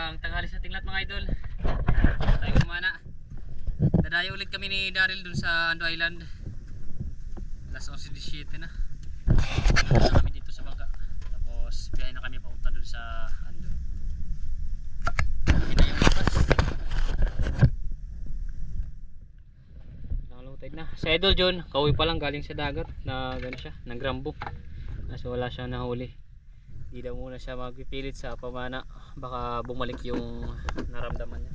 Magandang tanghali sa ating lahat mga idol. Tayo kumana. Dadayo ulit kami ni Daryl dun sa Ando Island. Alas 11:17 na. Dadayo kami dito sa bangka. Tapos biyahe na kami papunta dun sa Ando. Kita yung lapas. Nakalutay na. Si Idol John, kauwi pa lang galing sa dagat na gano'n siya, ng Grambo. Kasi wala siyang nahuli. Hindi daw muna siya magpipilit sa pamana, baka bumalik yung naramdaman niya.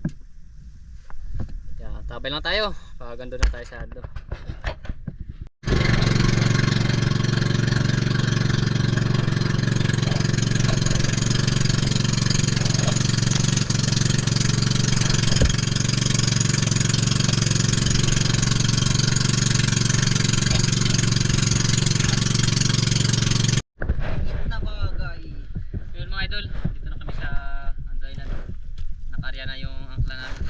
Kaya tabay lang tayo, pagando na tayo sa Ando. Idol, dito na kami sa Ando Island. Nakarya na yung angkla namin.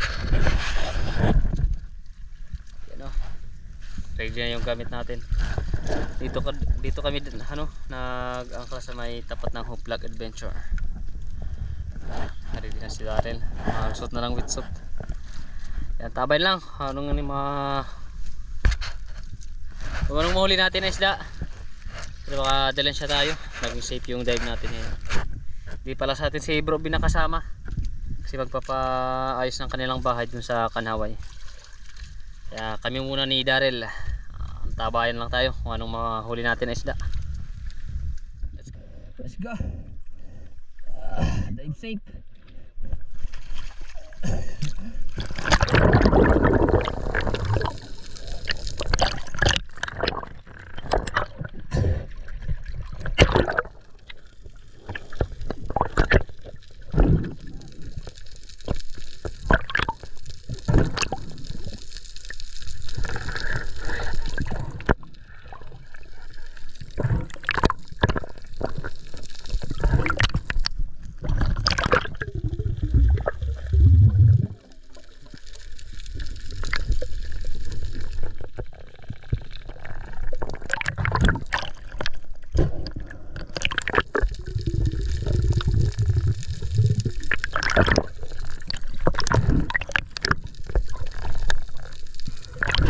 Yan o, ready na yung gamit natin. Dito kami nag-angkla sa may tapat ng Hope Log Adventure. Ready na si Daryl. Suot na lang with suit. Yan, tabay lang. Anong mahuli natin na isda. Pero baka dalan siya tayo. Naging safe yung dive natin ngayon. Di pala sa atin si bro binakasama kasi magpapaayos ng kanilang bahay dun sa Kanaway. Kaya kami muna ni Daryl, tabayan lang tayo kung anong mga huli natin na isda. Let's go. Dive safe.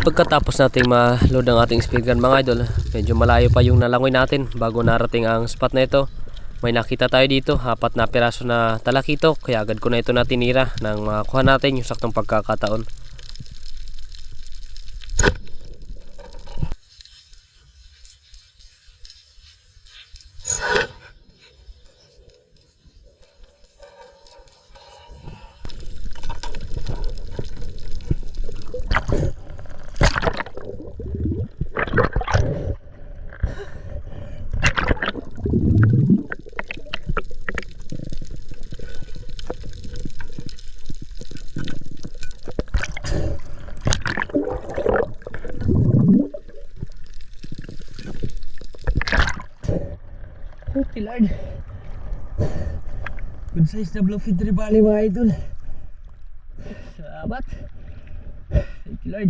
Pagkatapos nating ma-load ang ating speed gun mga idol, medyo malayo pa yung nalangoy natin bago narating ang spot na ito. May nakita tayo dito, 4 na piraso na talakito, kaya agad ko na ito natinira nang makuha natin yung saktong pagkakataon. Okay Lord, good size na bluefin trevally mga idol. Salamat. Thank you Lord.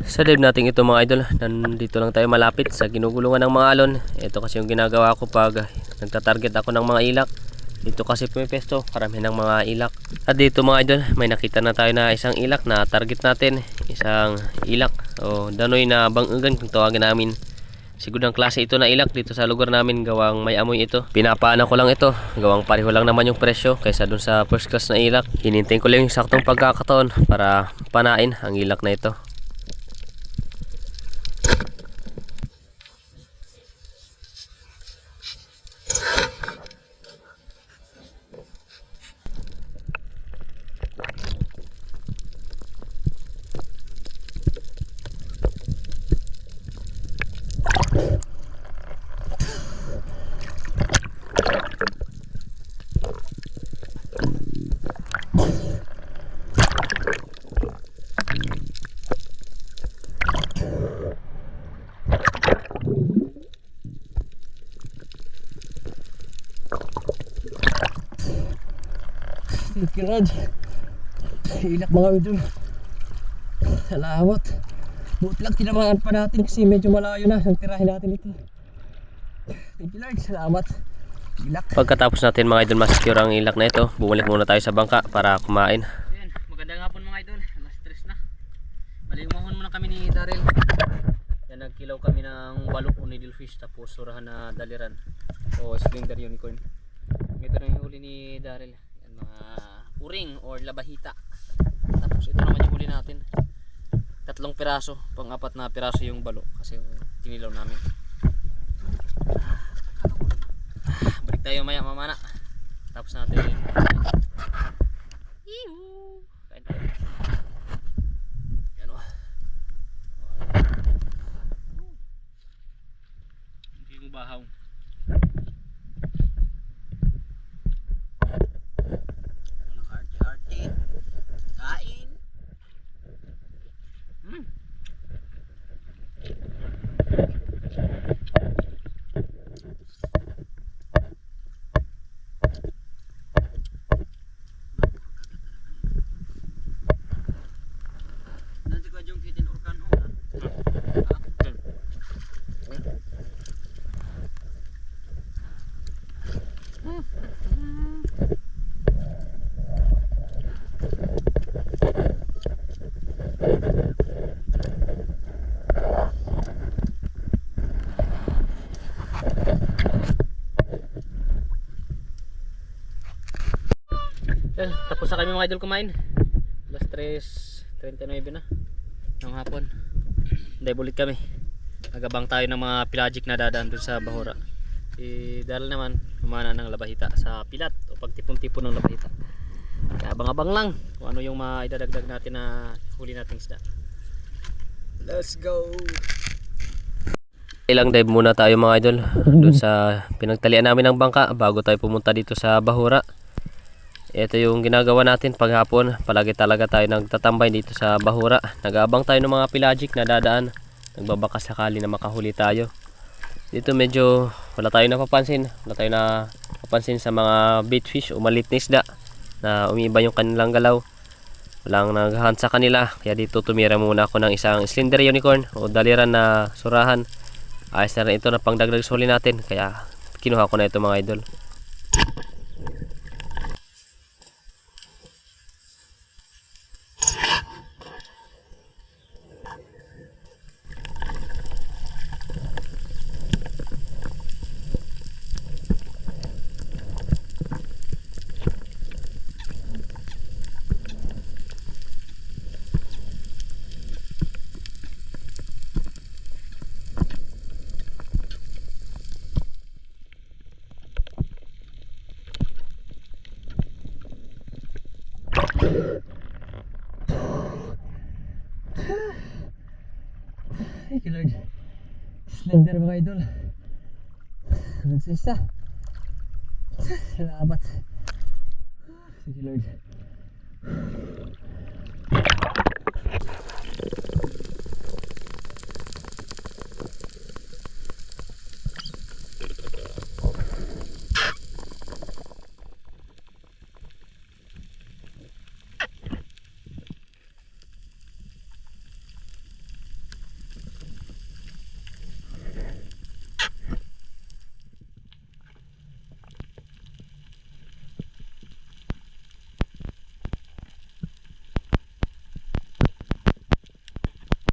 Sa dive natin ito mga idol, nandito lang tayo malapit sa ginugulungan ng mga alon. Ito kasi yung ginagawa ko pag nagtatarget ako ng mga ilak. Dito kasi pumipesto, karami ng mga ilak. At dito mga idol, may nakita na tayo na isang ilak na target natin. Isang ilak o danoy na bangugan kung tawagin namin. Sigurang klase ito na ilak dito sa lugar namin, gawang may amoy ito. Pinapaanan ko lang ito, gawang pareho lang naman yung presyo kaysa dun sa first class na ilak. Hinintayin ko lang yung saktong pagkakataon para panain ang ilak na ito. Thank you Rod. Hilak mga idol. Salamat. Buti lang tinamaan pa natin kasi medyo malayo na ang tirahin natin ito. Thank you Lord, salamat. Ilak. Pagkatapos natin mga idol ma-secure ang ilak na ito, bumalik muna tayo sa bangka para kumain. Ayan, magandang hapon mga idol. Alas 3 na. Malimahon muna kami ni Daryl. Yan, nagkilaw kami ng balok o needlefish tapos surahan na daliran o slender unicorn. Ito na yung huli ni Daryl. Yan, mga uring or labahita. Tapos ito naman yung huli natin. 3 piraso, pang-4 na piraso yung balok kasi kinilaw namin. Balik tayo maya mamana. Tapos natin. Ihu. Kain tayo. Yan o. Hindi yung bahaw. Walang arte-arte. Kain. Yan, tapos na kami mga idol kumain. Alas 3:39 na ng hapon. Dive ulit kami. Nagabang tayo ng mga pelagic na dadaan dun sa Bahura. Si Daryl naman humana ng labahita sa pilat o pagtipon-tipon ng labahita. Kaya abang-abang lang kung ano yung maidadagdag natin na huli nating isda. Let's go. Ilang dive muna tayo mga idol dun sa pinagtalian namin ng bangka bago tayo pumunta dito sa Bahura. Ito yung ginagawa natin paghapon. Palagi talaga tayo nagtatambay dito sa Bahura. Nag-aabang tayo ng mga pelagic na dadaan. Nagbabaka sakali na makahuli tayo. Dito medyo wala tayong napapansin. Wala tayong napapansin sa mga bait fish o maliit na isda na umiiba yung kanilang galaw. Walang naghahunt sa kanila. Kaya dito tumira muna ako ng isang slender unicorn o daliran na surahan. Ayos na rin ito na pangdagdag sa huli natin. Kaya kinuha ko na ito mga idol. Thank you Lord. Slender mga idol. Hanggang sa isa. Salamat. Thank you Lord.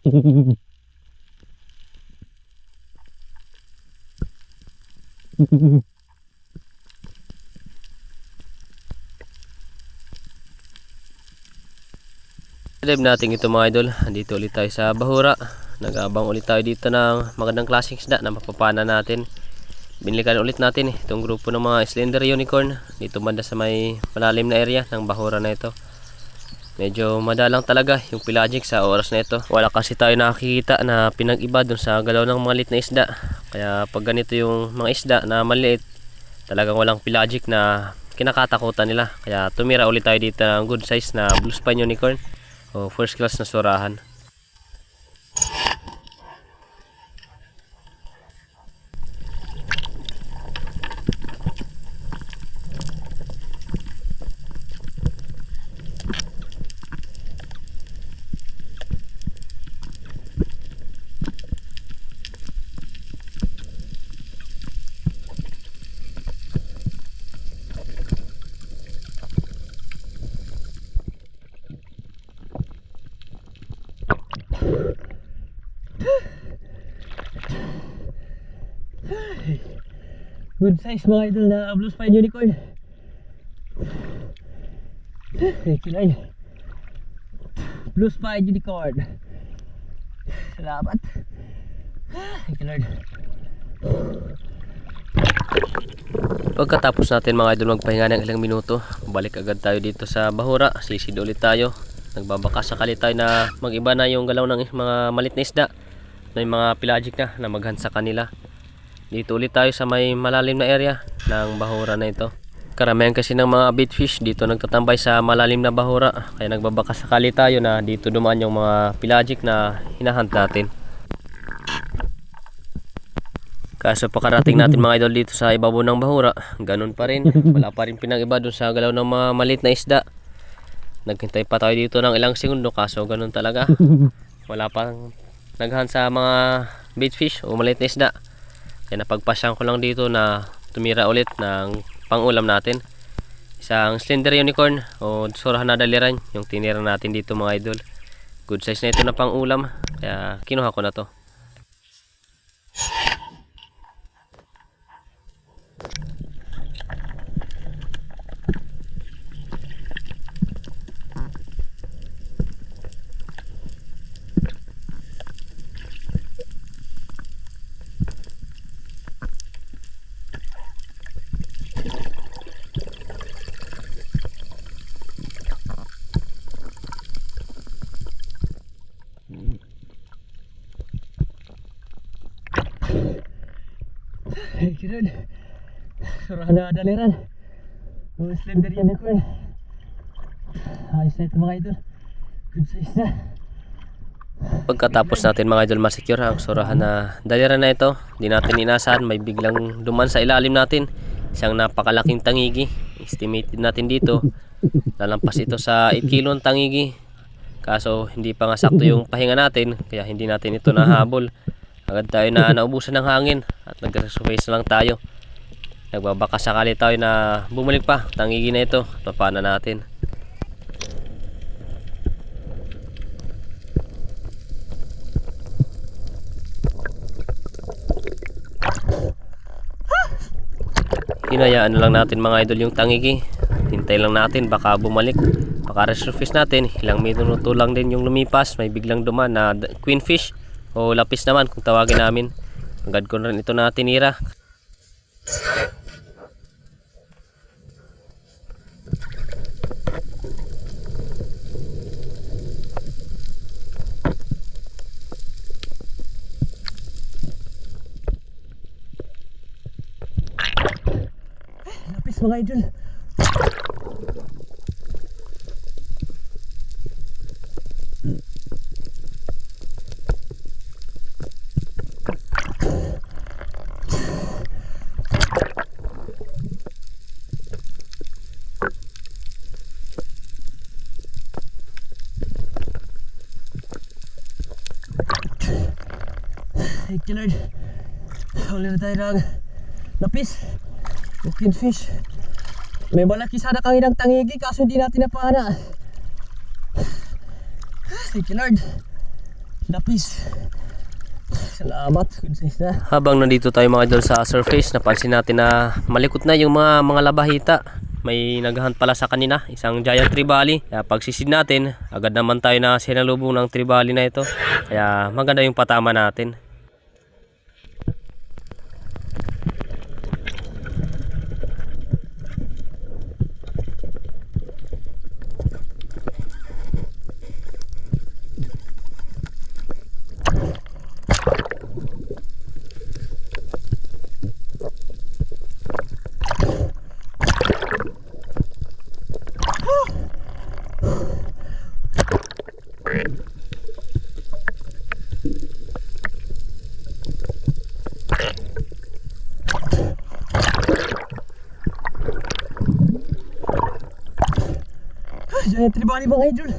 Dive natin ito mga idol. Andito ulit tayo sa Bahura. Nag-aabang ulit tayo dito ng magandang klaseng isda na mapapana natin. Binilikan ulit natin itong grupo ng mga slender unicorn dito banda sa may malalim na area ng Bahura na ito. Medyo madalang talaga yung pelagic sa oras na ito. Wala kasi tayo nakikita na pinag-iba dun sa galaw ng mga liit na isda. Kaya pag ganito yung mga isda na maliit, talagang walang pelagic na kinakatakutan nila. Kaya tumira ulit tayo dito ng good size na blue spine unicorn o first class na surahan. Good size mga idol na blue spine unicorn. Thank you Lord. Blue spine unicorn. Salamat. Thank you Lord. Pagkatapos natin mga idol magpahinga ng ilang minuto, balik agad tayo dito sa bahura. Sisid ulit tayo. Nagbabaka sakali tayo na mag-iba na yung galaw ng mga malit na isda. May mga pelagic na maghan sa kanila. Dito ulit tayo sa may malalim na area ng bahura na ito. Karamihan kasi ng mga bait fish dito nagtatambay sa malalim na bahura. Kaya nagbabaka sakali tayo na dito dumaan yung mga pelagic na hinahunt natin. Kaso pakarating natin mga idol dito sa ibabaw ng bahura, ganun pa rin. Wala pa rin pinag-iba dun sa galaw ng mga maliit na isda. Naghintay pa tayo dito ng ilang segundo, kaso ganun talaga. Wala pang naghunt sa mga bait fish o maliit na isda. Kaya napagpasyan ko lang dito na tumira ulit ng pang-ulam natin. Isang slender unicorn o surahan na daliran yung tinira natin dito mga idol. Good size na ito na pang-ulam, kaya kinuha ko na to. Thank you Lord. Surahan na daliran. Oh, slender unicorn. Ayos na ito mga idol. Good size na. Pagkatapos natin mga idol masecure ang surahan na daliran na ito, di natin inasahan may biglang duman sa ilalim natin. Isang napakalaking tangigi. Estimated natin dito lalampas ito sa 8 kilong tangigi. Kaso hindi pa nga sakto yung pahinga natin, kaya hindi natin ito nahabol. Agad tayo na naubusan ng hangin at nag-resurface lang tayo. Nagbabaka sakali tayo na bumalik pa tangigi na ito. Papana natin. Hinayaan na lang natin mga idol yung tangigi. Hintay lang natin baka bumalik. Baka resurface natin. Ilang minuto lang din yung lumipas. May biglang duman na queenfish o lapis naman kung tawagin namin. Agad ko rin ito na tinira. Lapis mga idol. Thank you Lord. Huli na tayo ng lapis. Fish. May malaki sana kang inang tangigi kaso hindi natin napana. Thank you Lord. Lapis. Salamat. Good size na. Habang nandito tayo mga idol sa surface, napansin natin na malikot na yung mga labahita. May naghunt pala sa kanina, isang giant trevally. Kaya pagsisid natin, agad naman tayo na sinalubong ng trevally na ito. Kaya maganda yung patama natin. Giant trevally mga idol.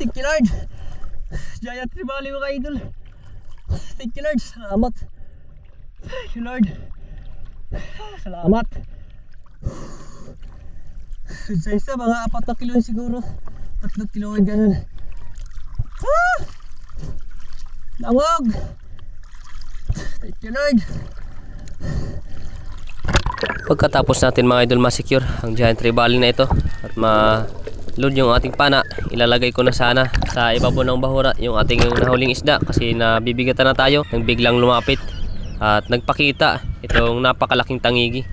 Thank you Lord. Giant tribali mga idol. Thank you Lord. Salamat. Thank you Lord. Salamat. Sa isa mga 4 na kilo siguro. 3 kilo ganun. Lawag. Thank you Lord. Pagkatapos natin mga idol ma-secure ang giant trevally na ito at ma-load yung ating pana, ilalagay ko na sana sa ibabaw ng bahura yung ating nahuling isda kasi nabibigatan na tayo nang biglang lumapit at nagpakita itong napakalaking tangigi.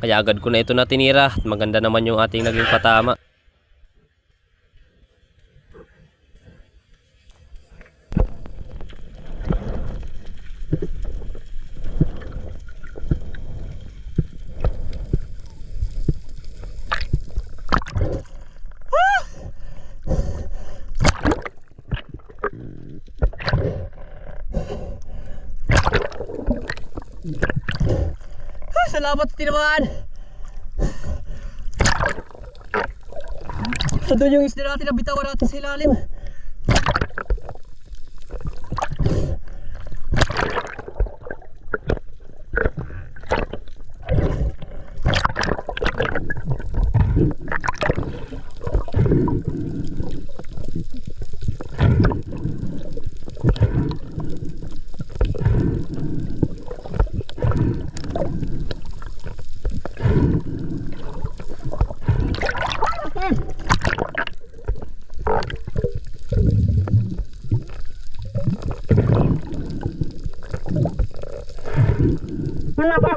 Kaya agad ko na ito natinira at maganda naman yung ating naging patama. Salamat tinamaan. Doon yung isda natin na bitawan natin sa ilalim. Wala pa.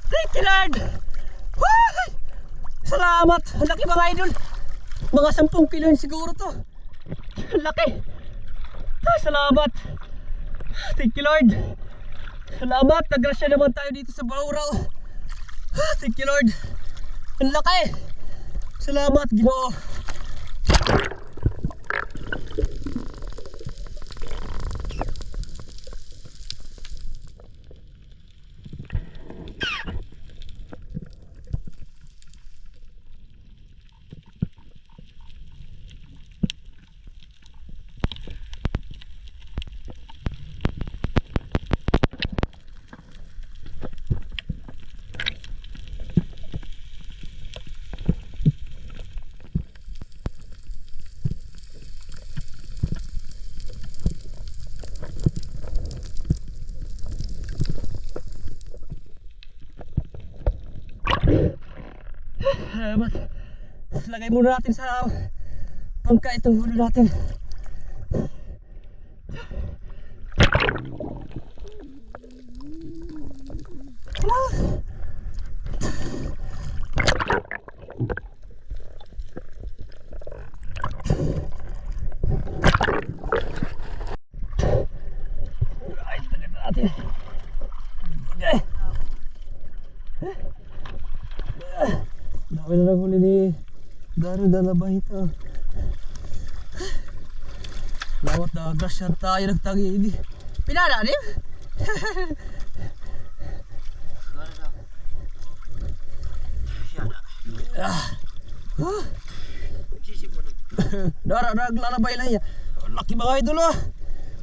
Thank you Lord. Salamat. Ang laki mga idol. Mga 10 kilo yun siguro to. Ang laki. Salamat. Thank you Lord. Salamat. Nagrasya naman tayo dito sa Bauraw. Thank you Lord. Ang laki. Salamat Ginoo. Salamat. Lagay muna natin sa pangka itong huli natin. Ay, talim natin. Okay. Dami na lang huli ni Daryl Dalabahita. Lawat na agrasyan tayo nagtangigi. Pinananim? Dara naglalabay lang yan. Laki mga idol ah.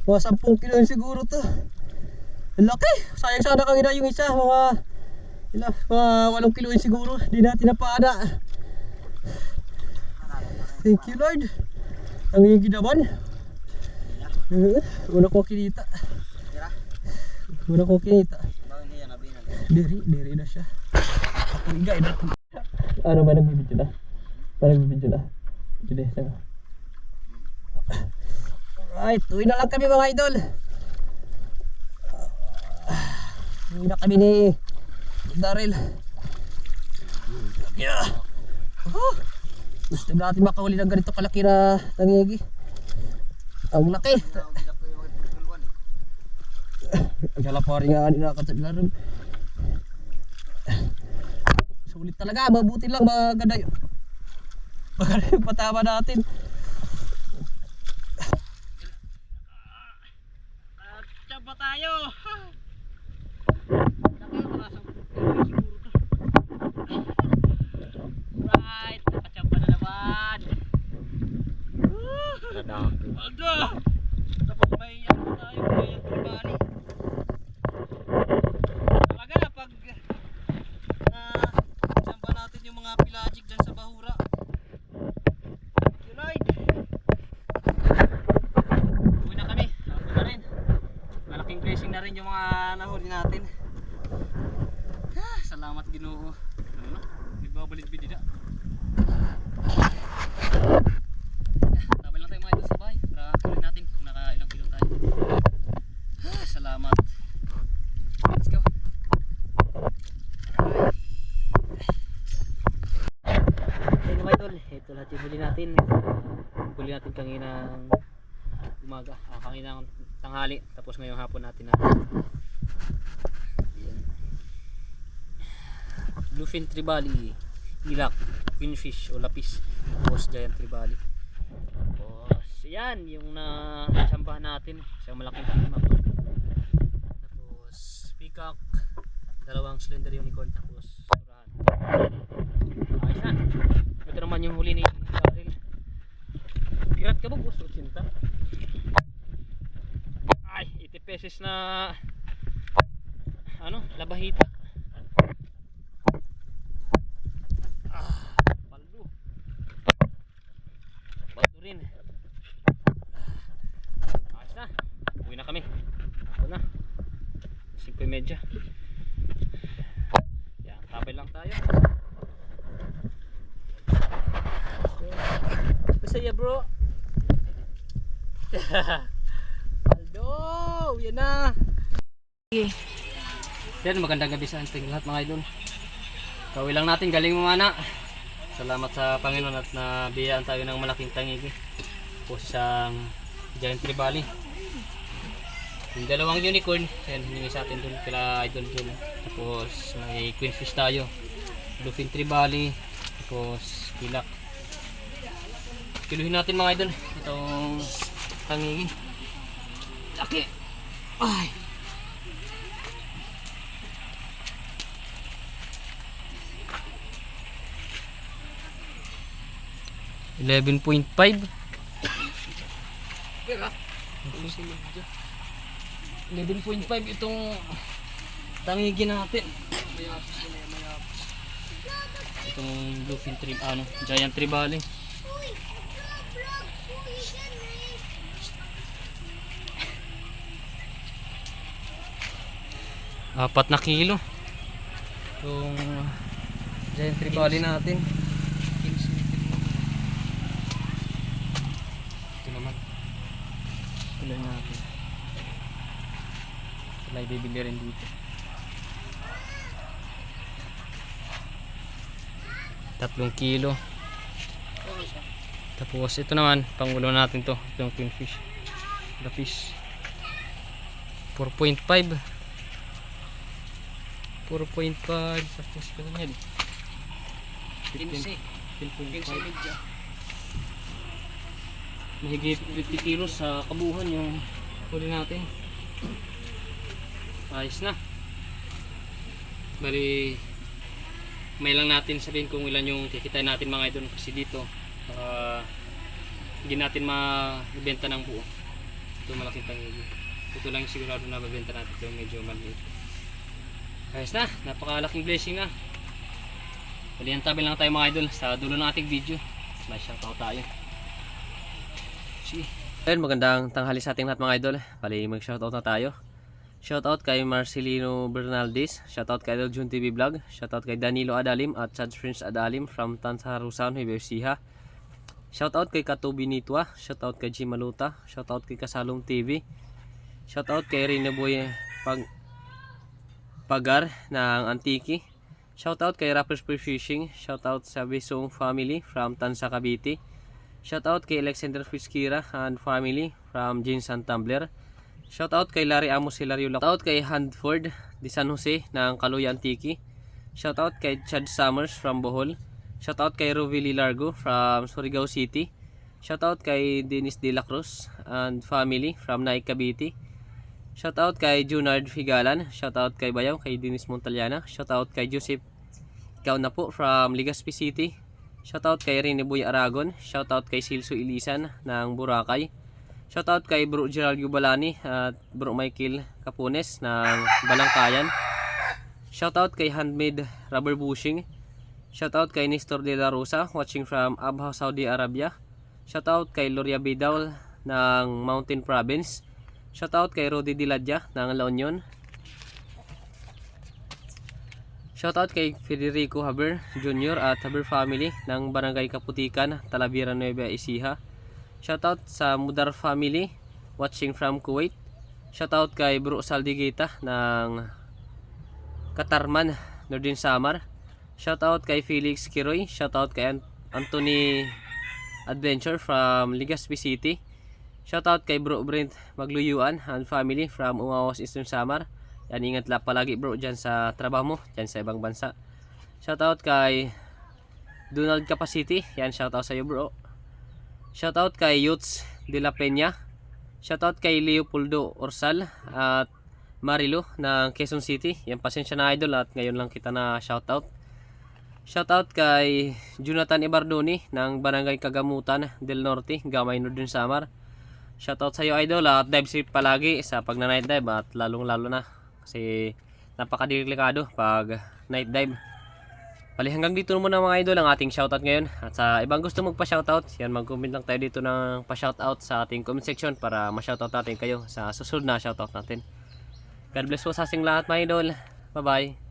Mga 10 kilo yun siguro to. Laki. Sayang sana kagina yung isa. Mga 8 kilo yun siguro. Di natin napaada. Thank you Lord. Ang higi naman. Una ko kinita. Una ko kinita. Diri na siya. Igay na. Ano ba nagbibidyo na? Nagbibidyo na. Jadi sana. Alright, tuwi na lang kami mga idol. Tuwi na kami ni Daryl. Yeah. Gusto natin makahuli ng ganito kalaki na tangigi. Ang laki. Ang hala pa rin nga nila kataglaran. talaga, mabuti lang maganda yun. Maganda yung patama natin. Tsaba tayo. Right, nakachamba na naman. Aldo! Tapos may ano tayo, may tribali. Talaga pag chamba natin yung mga pelagic dyan sa bahura. Unite! Uwi na kami, hapon na rin. Malaking blessing na rin yung mga nahuli natin. Salamat Ginoo. Ano? Nagbabalik bidida. Tabay lang tayo mga idol sa bahay para tuloy natin kung nakailang kilo tayo. Salamat. Let's go. Ayun mga idol, ito lahat yung huli natin. Huli natin kanginang umaga, kanginang tanghali, tapos ngayong hapon natin natin. Bluefin tribali, ilak, queenfish o lapis, tapos giant tribali. Tapos yan yung natsambahan natin, isang malaking timak. Tapos peacock, dalawang slender unicorn, tapos surahan. Ayos na. Ito naman yung huli ni Daryl. Pirat ka ba boss? 80? Ay, 80 pesos na ano, labahita. Paldo rin. Ayos na. Uwi na kami. Ako na. 5:30. Yan, tapay lang tayo. Masaya bro. Paldo, yan na. Yan, magandang gabi sa ating lahat mga idol. Kawin lang natin, galing mo mana. Salamat sa Panginoon at nabiyaan tayo ng malaking tangigi. Tapos isang giant tribali. Yung dalawang unicorn, yan, hiningi sa atin dun kila idol dun. Tapos may queenfish tayo. Bluefin tribali. Tapos pilak. Kiluhin natin mga idol itong tangigi. Laki! Ay! 11.5. 11.5 itong tangigi natin. Itong bluefin trib, giant tribali. Apat na kilo itong giant tribali natin. Ito naman tuloy natin, sila ibibili rin dito. 3 kilo. Tapos ito naman pangulo natin to, itong queenfish lapis 4.5. 4.5 tapos ganyan 10.5. Mahigit 50 kilos sa kabuhan yung huli natin. Ayos na. Bali may lang natin sabihin kung ilan yung kikita natin mga idol, kasi dito hindi natin mabenta ng buo. Ito malaking tangigi. Ito lang sigurado na mabenta natin, ito medyo maliit. Ayos na, napakalaking blessing na. Balihan tabi lang tayo mga idol sa dulo ng ating video. May shoutout tayo. See. Ayun, magandang tanghali sa ating lahat mga idol. Bali mag shoutout na tayo. Shoutout kay Marcelino Bernaldez, shoutout kay Idol Jun TV Vlog, shoutout kay Danilo Adalim at Chad Prince Adalim from Tansarusan, Hibesiha. Shoutout kay Katubi Nitwa, shoutout kay Jimaluta, shoutout kay Kasalong TV, shoutout kay Rinaboy Pagar ng Antiki, shoutout kay Rappers Free Fishing, shoutout sa Bisong Family from Tansa Cavite, shoutout kay Alexander Fiskira and family from Jinsan Tumbler. Shoutout kay Larry Amos Hilario, shoutout kay Handford de San Jose ng Kaluya Antiki, Shoutout kay Chad Summers from Bohol. Shoutout kay Rovili Largo from Surigao City. Shoutout kay Dennis De La Cruz and family from Naik Cavite. Shoutout kay Junard Figalan. Shoutout kay Bayaw, kay Dennis Montaliana. Shoutout kay Joseph Ikaw na po from Legazpi City. Shoutout kay Rene Boy Aragon. Shoutout kay Silso Ilisan ng Boracay. Shoutout kay Bro Gerald Gubalani at Bro Michael Capunes ng Balangkayan. Shoutout kay Handmade Rubber Bushing. Shoutout kay Nestor De La Rosa watching from Abha, Saudi Arabia. Shoutout kay Loria Bidaul ng Mountain Province. Shoutout kay Rodi Diladya ng La Union. Shoutout kay Federico Haber Jr. at Haber family ng Barangay Kaputikan, Talavera, Nueva Ecija. Shoutout sa Mudar family watching from Kuwait. Shoutout kay Bro Saldigita ng Katarman, Northern Samar. Shoutout kay Felix Kiroy. Shoutout kay Anthony Adventure from Legazpi City. Shoutout kay Bro Brent Magluyuan and family from Umawas, Eastern Samar. Yan, ingat lang palagi bro dyan sa trabaho mo, dyan sa ibang bansa. Shoutout kay Donald Capacity. Yan, shoutout sa iyo bro. Shoutout kay Yutz de la Peña. Shoutout kay Leopoldo Orsal at Marilo ng Quezon City. Yan, pasensya na idol at ngayon lang kita na shoutout. Shoutout kay Jonathan Ibardoni ng Barangay Kagamutan del Norte, Gamay, Northern Samar. Shoutout sa iyo idol at dive safe palagi sa pag na night dive at lalong lalo na kasi napakadelikado pag night dive. Bali hanggang dito muna mga idol ang ating shoutout ngayon. At sa ibang gusto magpa-shoutout, yan mag-comment lang tayo dito ng pa-shoutout sa ating comment section para ma-shoutout natin kayo sa susunod na shoutout natin. God bless po sa ating lahat mga idol. Bye bye.